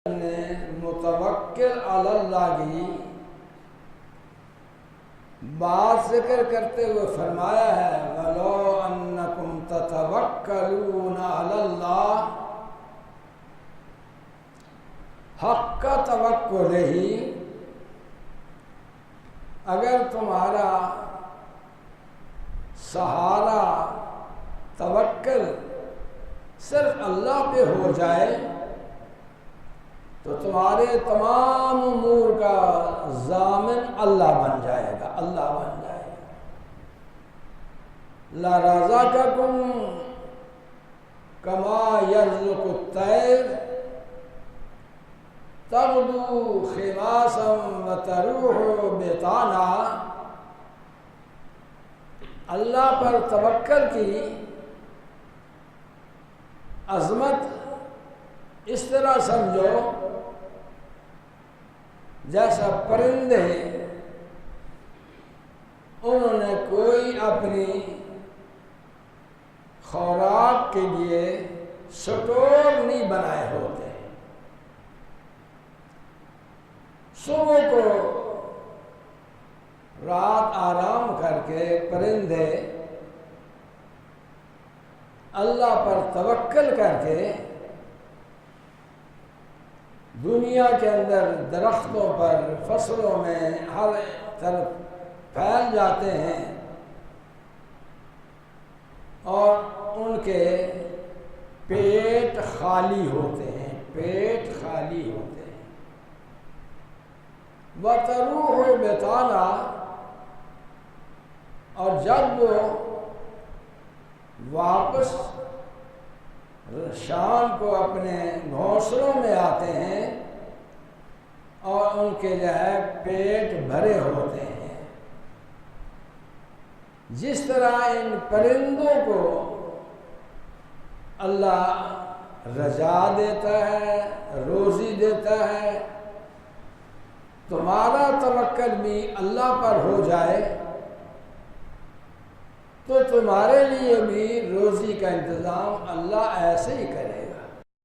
نے متوکل علی اللہ کی بات ذکر کرتے ہوئے فرمایا ہے وَلَوْ أَنَّكُمْ تَتَوَكَّلُونَ عَلَى اللَّهِ حق توکلہ، اگر تمہارا سہارا توکل صرف اللہ پہ ہو جائے تو تمہارے تمام امور کا ضامن اللہ بن جائے گا، اللہ بن جائے گا۔ لَرَزَقَكُمْ كَمَا يَرْزُقُ الطَّيْرَ تَغْدُو خِمَاسًا وَتَرُوحُ بِطَانًا۔ اللہ پر توکل کی عظمت اس طرح سمجھو جیسا پرندے انہوں نے کوئی اپنی خوراک کے لیے سٹور نہیں بنائے ہوتے، صبح کو رات آرام کر کے پرندے اللہ پر توکل کر کے دنیا کے اندر درختوں پر فصلوں میں ہر طرف پھیل جاتے ہیں اور ان کے پیٹ خالی ہوتے ہیں، پیٹ خالی ہوتے ہیں۔ وَتَرُوحُ بِطَانًا، اور جب وہ واپس شام کو اپنے گھونسلوں میں آتے ہیں اور ان کے جو ہے پیٹ بھرے ہوتے ہیں، جس طرح ان پرندوں کو اللہ رضا دیتا ہے، روزی دیتا ہے، تمہارا توکل بھی اللہ پر ہو جائے تو تمہارے لیے بھی روزی کا انتظام اللہ ایسے ہی کرے۔